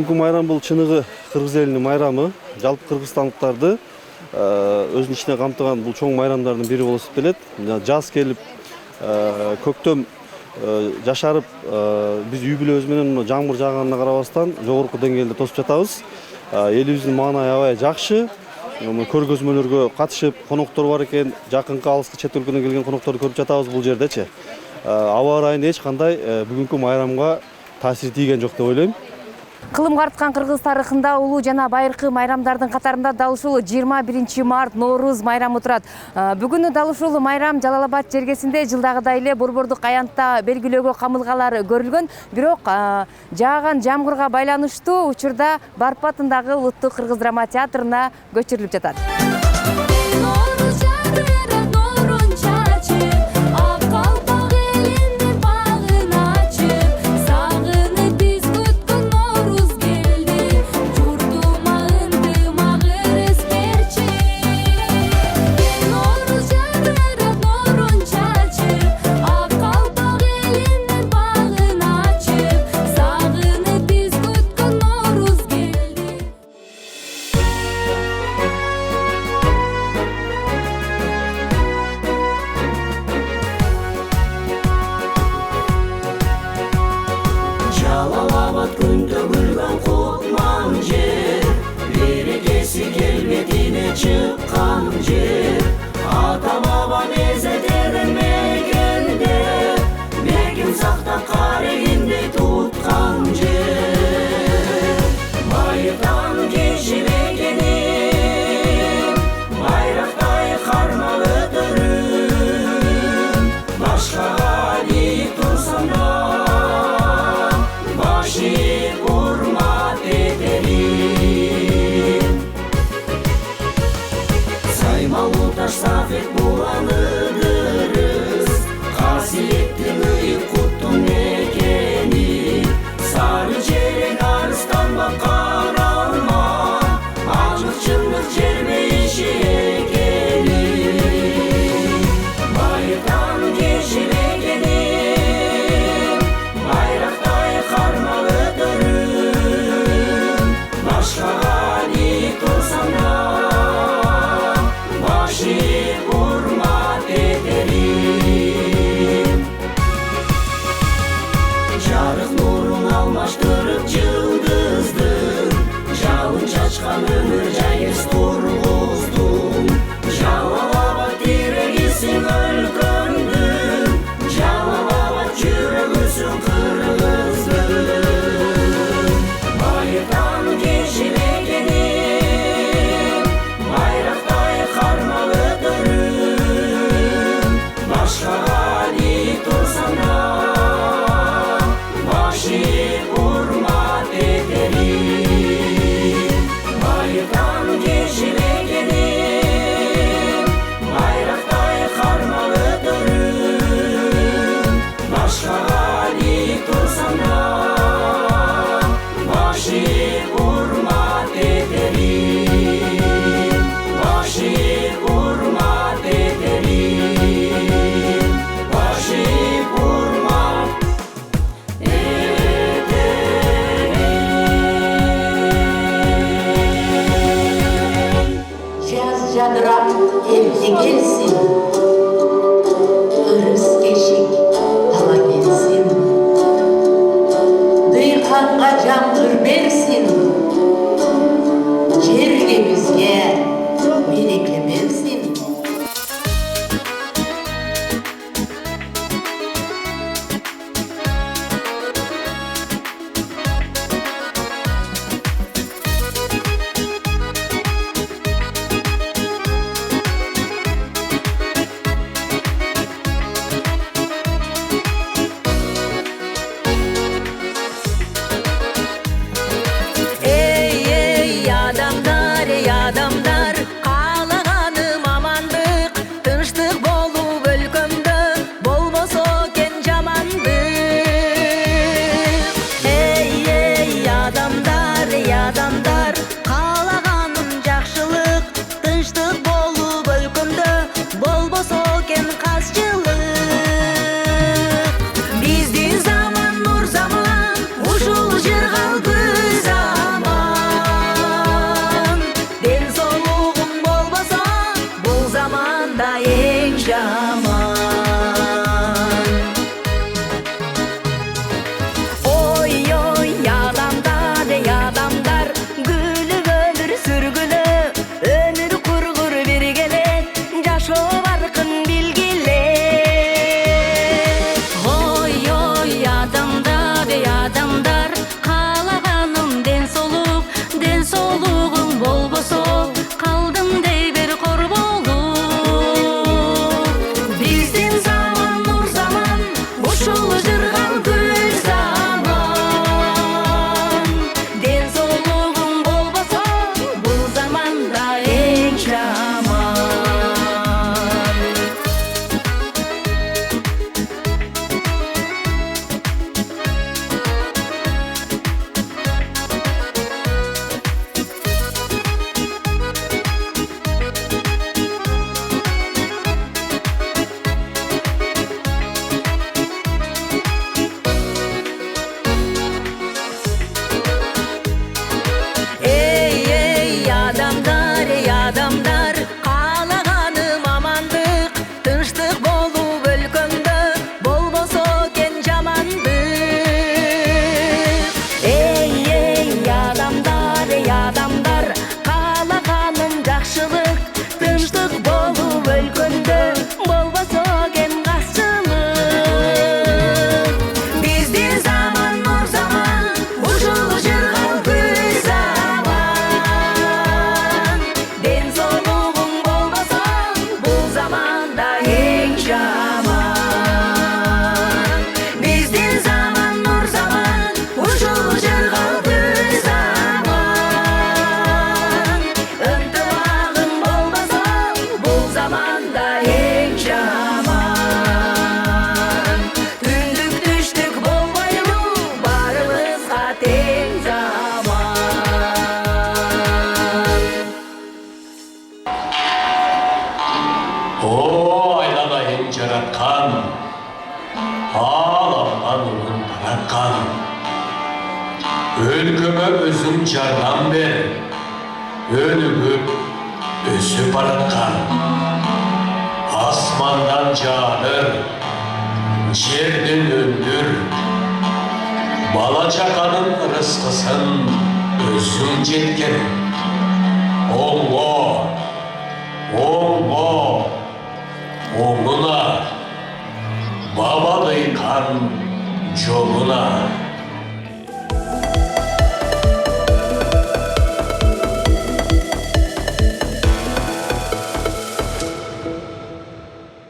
Бүгүнкү майрам бул чыныгы кыргыз элинин майрамы. Жалпы кыргызстандыктарды өзүнүн ичине камтыган бул чоң майрамдардын бири болуп эсептелет. Жаз келип, көктөм жашарып, биз үй бүлөбүз менен жамгыр жааганына карабастан жогорку деңгээлде тосуп жатабыз. Элибиздин маанайы аябай жакшы. Көргөзмөлөргө катышып, коноктор бар экен, жакынкы алыскы чет өлкөдөн келген конокторду көрүп жатабыз бул жердечи. Аба ырайына эч кандай бүгүнкү майрамга таасир тийген жок деп ойлойм. Кылымга арткан кыргыз тарыхында улуу жана байыркы майрамдардын катарында дал ушул 21 март Норуз майрамы турат. Бүгүн дал ушул майрам Жалал Абад жергесинде жылдагыдай эле борбордук аянтта белгилөөгө камылгалар көрүлгөн. Бирок жааган жамгырга байланыштуу учурда Барпы атындагы Улуттук кыргыз драма театрына көчүрүлүп жатат. Çıkan cer, ata baba mezetermegende, begim sakta kareginde tutkan cer. Bayırdan geçilegenim, bayraktay karma ötürüm, başka hali tursam da, başı hurmat ederim. Saymalıtaş safet bulanıdırız, kasiyettin ıyık kuttun ekeni, sarı cerek arıstan bakar alma, açık çınlık cerme işi ekeni. Bayırdan geçilegenim, bayraktay karma ötürüm, başka hali tursam da, hurmat ederim. Jarık nurun almaştırıp yıldızdım, жалын чачкан өмүр жайыз тургуздум. Жалал Абад тирегисиң өлкөмдүн, Жалал Абад жүрөгүсүң кыргыздын. Байырдан кечилегеним, байрактай карма ötürüm, başka hali tursam da, başı hurmat ederim. Bayırdan geçilegenim, bayraktay karma ötürüm, başka hali tursam da, başı hurmat ederim. Başı hurmat ederim. Başı hurmat ederim. Jaz jadırap evde gelsin, ırıs keşik hala gelsin. Dıykanğa jamgır bersin, жерге бизге береке берсин. O aylanayın jaratkan, ağlamdan onun taratkan. Өлкөмө өзүң жардам бер, өнүгүп өсүп бараткан. Асмандан жаадыр, жерден өндүр, бала чаканын рызкысын өзүң жеткен. Оңго, оңго, оңуна, бабалыйкан жолуна.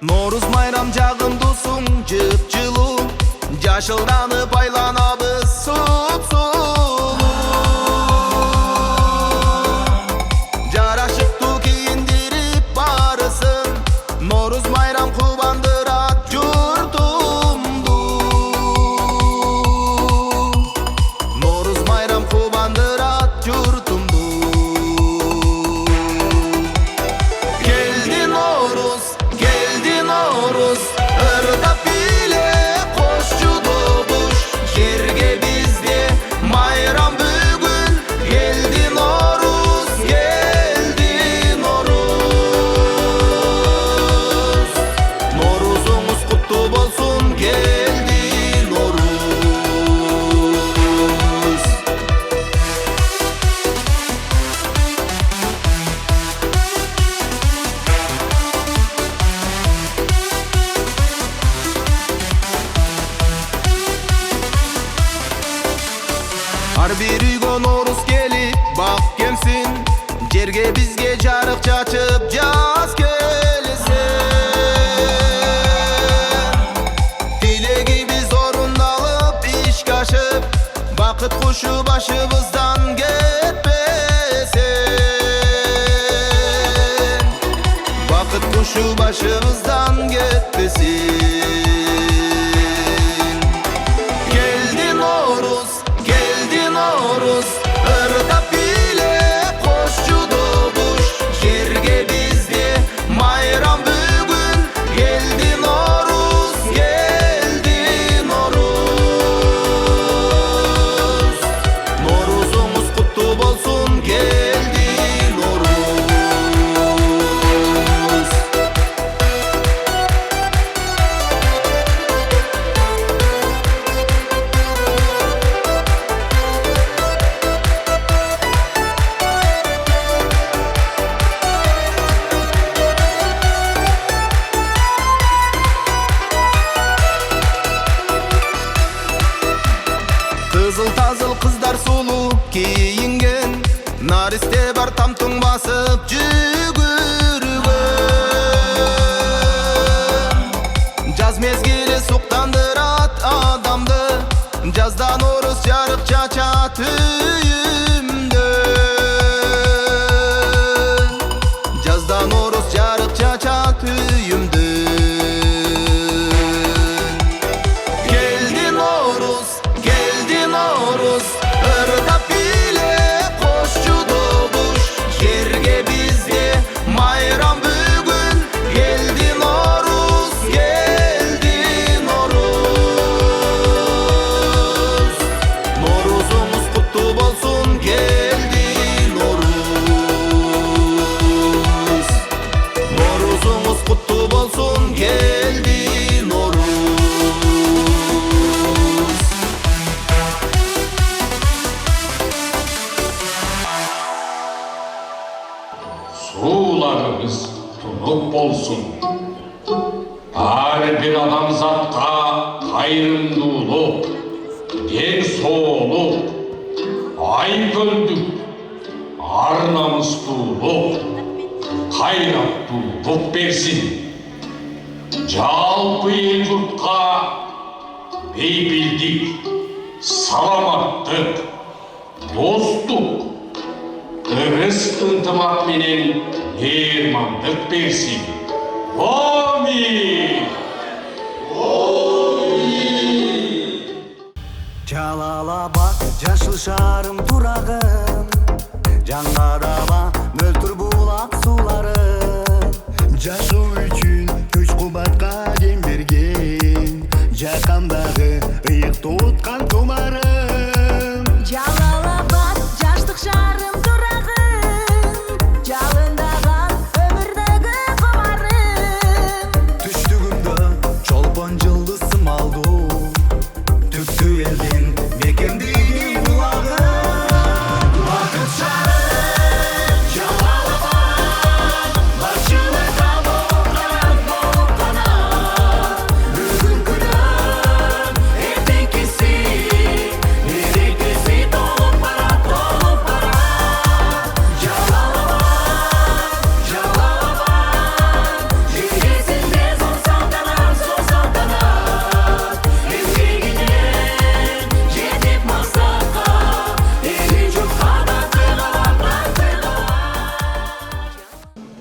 Noruz bayram жагымдуусуң жып-жылуу, жашылданып айланабыз суп-сулуу. Жарашыктуу кийиндирип барысын, Noruz bayram кубандырат журтумду. Noruz bayram кубандырат журтумду. Келди Noruz, келди Noruz, ырдап биле кошчу добуш. Жерге бизде майрам бүгүн, келди Noruz, келди Noruz. Noruzуңуз куттуу болсун, келди Noruz. Ар бир үйгө Noruz келип бак кемсин, жерге бизге жарык чачып жаз келсин. Тилегибиз орундалып ишке ашып, бакыт кушу башыбыздан кетпесин. Бакыт кушу башыбыздан кетпесин. Келди Noruz, келди Noruz, ырдап биле кошчу добуш. Жерге бизде майрам бүгүн, келди Noruz, келди Noruz. Noruzуңуз куттуу болсун, келди Noruz. Кызыл тазыл кыздар сулуу кийинген, наристе бар тамтың басып жүгүргөн. Жаз мезгили суктандырат адамды, жазда Noruz жарык чачат үйүмдө. Жазда Noruz жарык чачат үйүмдө. Келди Noruz, келди Noruz, ырдап биле кошчу добуш. Жерге бизде майрам бүгүн, келди Noruz, келди Noruz. Noruzуңуз куттуу болсун, келди Noruz. Noruzуңуз куттуу болсун, келди Noruz. Sularımız tunup bolsun. Ар бир адамзатка кайрымдуулук, ден соолук, айкөлдүк, ар намыстуулук, кайраттуулук берсин. Жалпы эл журтка бейпилдик, саламаттык, достук, ырыс ынтымак менен мейирмандык берсин. Амин! Жалалабад жашыл шаарым турагым, жаңгадаба мөлтүр булак суулары. Жашоо үчүн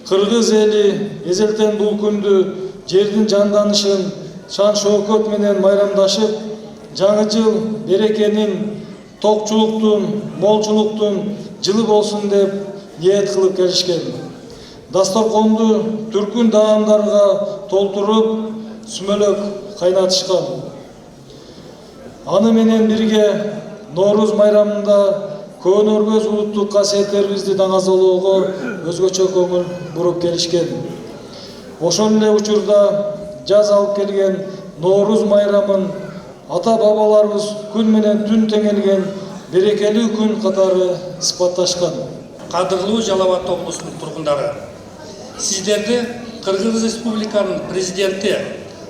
Кыргыз эли эзелтен бул күндү жердин жанданышын шан шоокот менен майрамдашып, жаңы жыл берекенин, токчулуктун, молчулуктун жылы болсун деп ниет кылып келишкен. Дасторконду түркүн даамдарга толтуруп, сүмөлөк кайнатышкан. Аны менен бирге Норуз майрамында көөнөргөз улуттук касиеттерибизди даңазалоого өзгөчө көңүл буруп келишкен. Ошол эле учурда жаз алып келген Норуз майрамын ата-бабаларыбыз күн менен түн теңелген берекелүү күн катары сыпатташкан. Кадырлуу Жалал Абад облусунун тургундары, сиздерди Кыргыз Республиканын президенти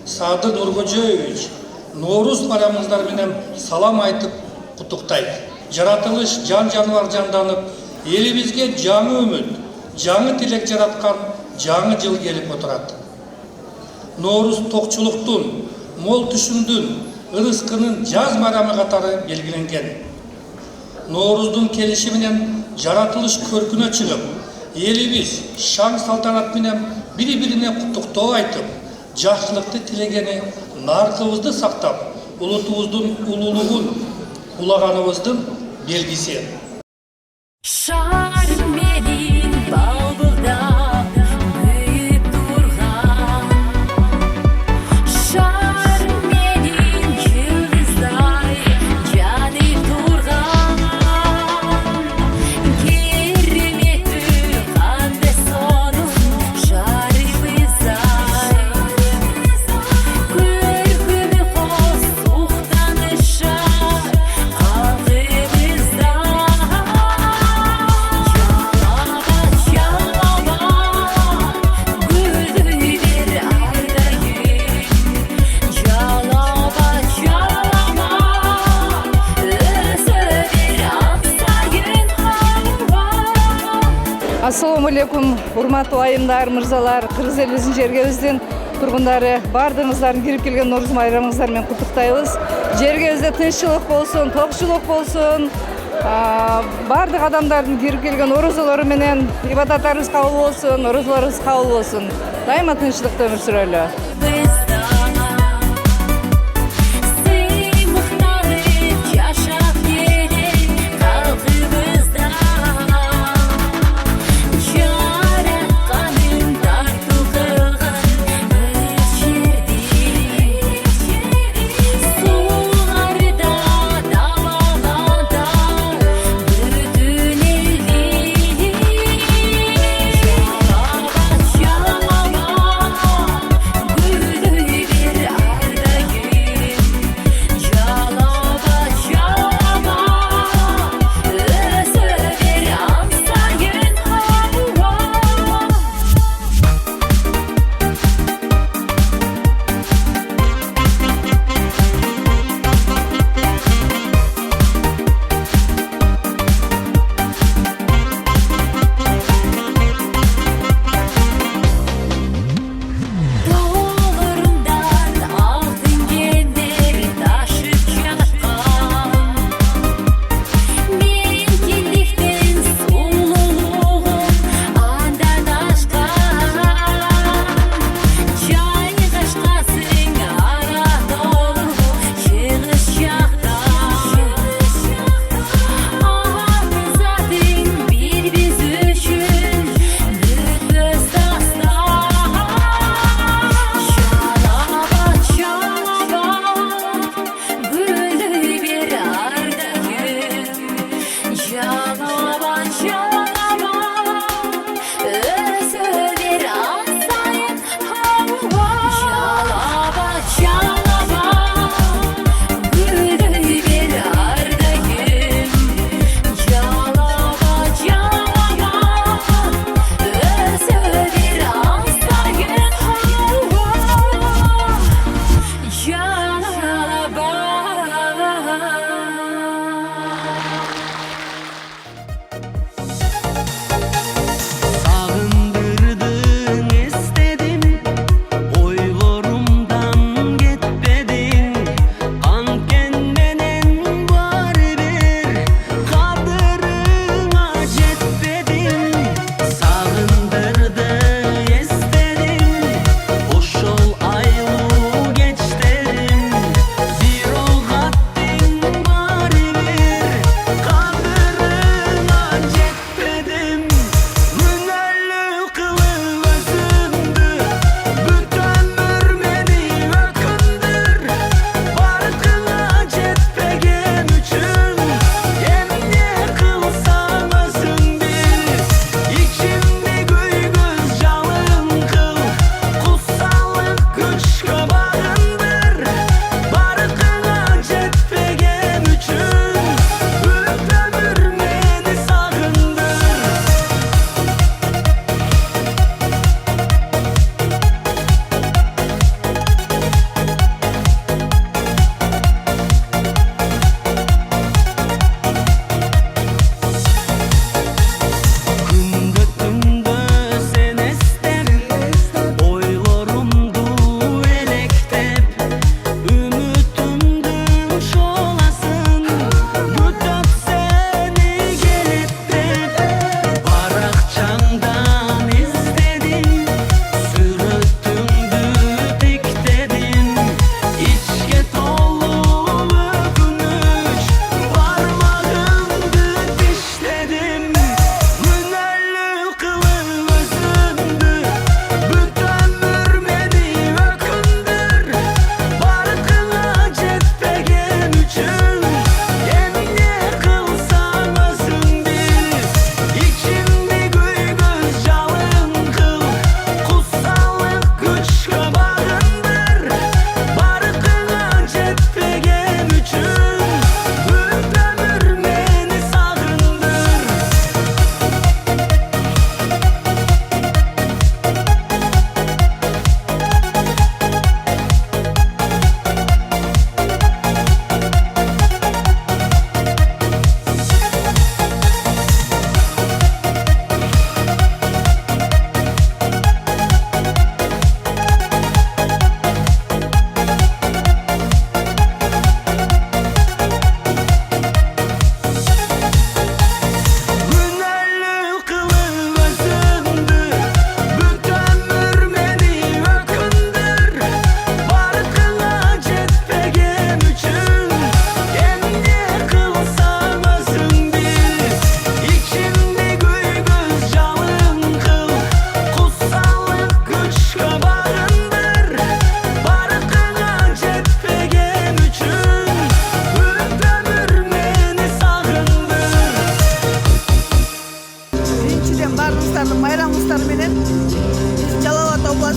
Садыр Нуркожоевич Норуз майрамыңыздар менен салам айтып куттуктайт. Жаратылыш жан-жаныбар жанданып, элибизге жаңы үмүт, жаңы тилек жараткан жаңы жыл келип отурат. Норуз токчулуктун, мол түшүмдүн, ырыскынын жаз майрамы катары белгиленген. Норуздун келиши менен жаратылыш көркүнө чыгып, элибиз шаң салтанат менен бири-бирине куттуктоо айтып, жакшылыкты тилегени, наркыбызды сактап, улутубуздун улуулугун улаганыбыздын белгиси. Şar menin balbırda büyüyüp durgan, şar menin yıldızlar yanıp durgan, keremeti kande sonun şarımızlar, körkümü hoşluktan ışar kalbimizden. Assalamu alaikum, урматтуу айымдар, мырзалар, Кыргыз элибиздин жергебиздин тургундары, бардыгыңыздардын кирип келген Норуз майрамыңыздар менен куттуктайбыз. Жергебизде тынччылык болсун, токчулук болсун. Бардык адамдардын кирип келген орозолору менен ибадаттарыбыз кабыл болсун, орозолорубуз кабыл болсун. Дайыма тынччылыкта өмүр сүрөлү.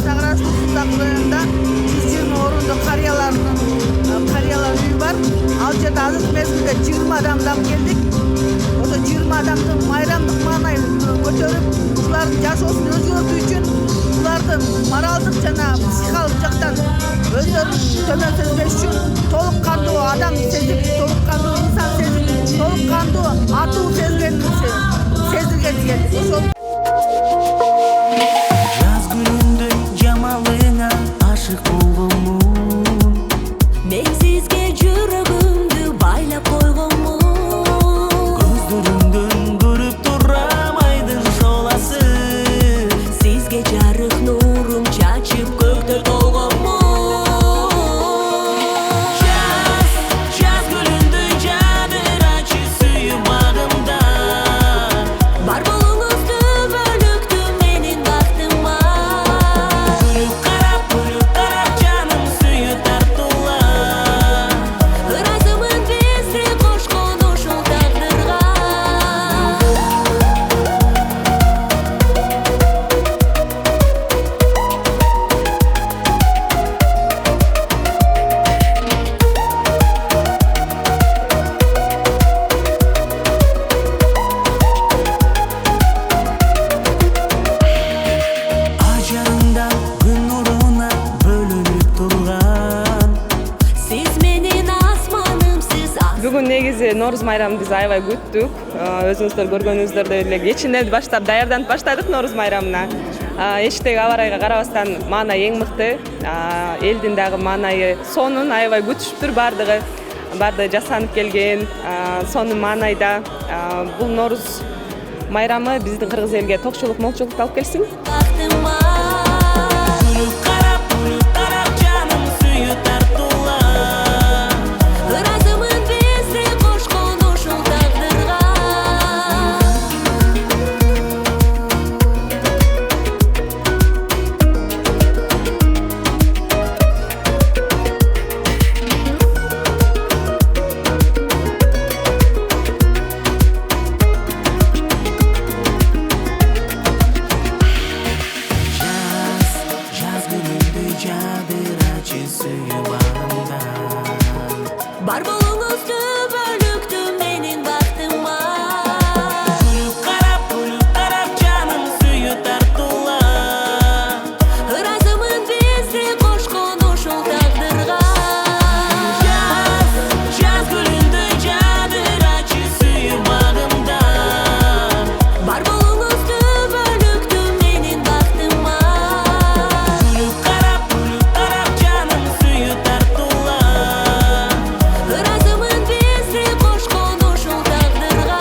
ауданына қарасты Сыздақ районында 120 орынды қариялар үйі бар. Ал жерде азыр мезгілде 20 адамдан келдік. Осы 20 адамдың майрамдық мағынайын көтеріп, бұлардың жашосын өзгерту үшін, бұлардың моралдық жана психикалык жактан өздерін төмен сезбеш үшін толыққанды адам сезіп, толыққанды инсан сезіп, толыққанды атуу сезілген келді. Жаз күнүндө жамалыңа ашык болгонмун. Мен сизге жүрөгүмдү байлап койгонмун. Көздөрүңдөн көрүп турам айдын шоласы. Сизге жарык нурум чачып көктө толгонмун. Жаз күнүндө жадырачы сүйүү багымда. Бар болуңузду бөлүктү менин бактыма. Күлүп карап жаным сүйүү тартуула. Ыраазымын бизди кошкон ушул тагдырга. Ажарында күн нуруна бөлүнүп турган. Сиз менин асманымсыз. Бүгін негізі Норuz майрамын біз аябай күттік. Өзіңіздер көргөнүңүздөрдөй эле кечинен баштап даярданып баштадык Норuz майрамына. Эчтеги аба ырайга карабастан маана эң мыкты. Элдин дагы маанайы сонун аябай күтүшүптүр бардыгы. Барды жасанып келген. Сонун маанайда бул Норuz майрамы биздин кыргыз элге токчулук, молчулукту алып келсин. Бактыма. Күлүп карап жаным сүйүү тартуула. Ыраазымын бизди кошкон ушул тагдырга. Жаз күнүндө жадырачы сүйүү багымда. Бар болуңузду бөлүктү менин бактыма. Күлүп карап жаным сүйүү тартуула. Ыраазымын бизди кошкон ушул тагдырга. Жаз күнүндө жадырачы сүйүү багымда. Бар болуңузду бөлүктү менин бактыма. Күлүп карап жаным сүйүү тартуула. Ыраазымын бизди кошкон ушул тагдырга.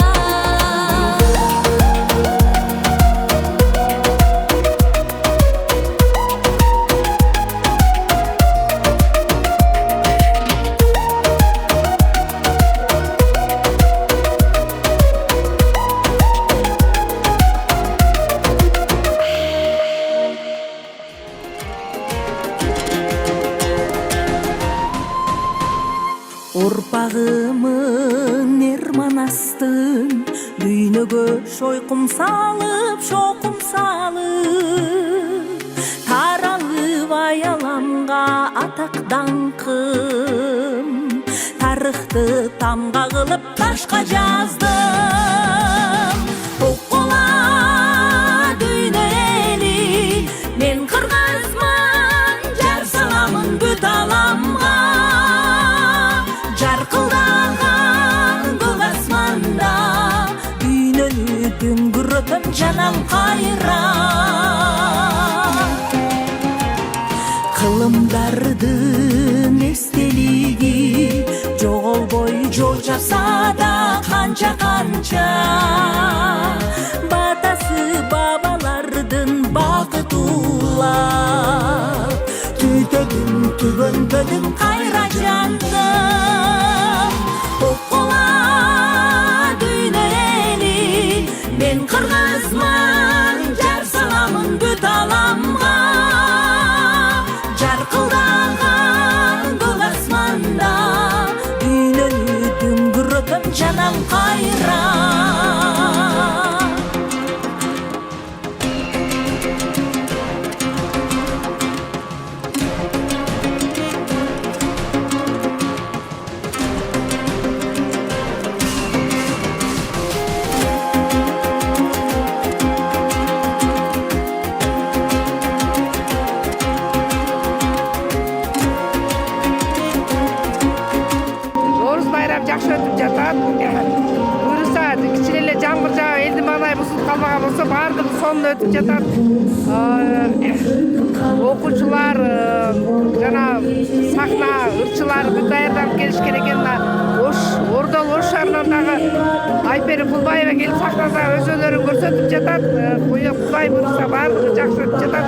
Урпагымын эрман астын, дүйнөгө шойкум салып, шокум салып. Таралып аяланга атак даңкым, тарыхты тамга кылып ташка жаздым. Оккола дүйнө эли, мен кыргызмын, жар саламын бүт аламга. Жаркылдаган көк асманда, дүйнөнү дүңгүрөтөм жанам кайра. Кылымдардын эстелиги жоголбой жол жасада канча батасы бабалардын бакытуулап, түтөгүн түгөнбөдүм кайра жандым. Оккола дүйнө эли, мен кыргызмын, жар саламын бүт аламга. Жаркылдаган көк асманда, дүйнөнү дүңгүрөтөм жанам кайра. форуmun өтүп жатат. Окуучулар жана сахна ырчылар бүт айырдан келишкен экен. Ордол Ош шаарынан дагы Айпери Кулбаева келип сахнада өз өнөрүн көрсөтүп жатат. Кудай буйруса баардыгы жакшы өтүп жатат.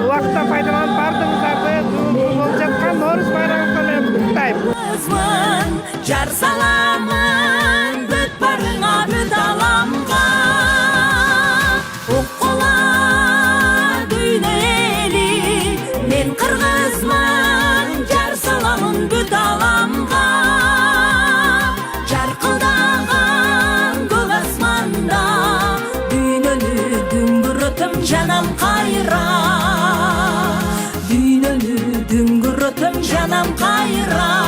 Убакытта пайдаланып баардыгыңыздарды болуп жаткан Нооруз байрамыңызга менен куттуктайм. Жар саламын бүт барыңа бүт аламга Оккола дүйнө эли мен кыргызмын жар саламын бүт аламга Жаркылдаган көк асманда дүйнөнү дүңгүрөтөм жанам кайра Дүйнөнү дүңгүрөтөм жанам кайра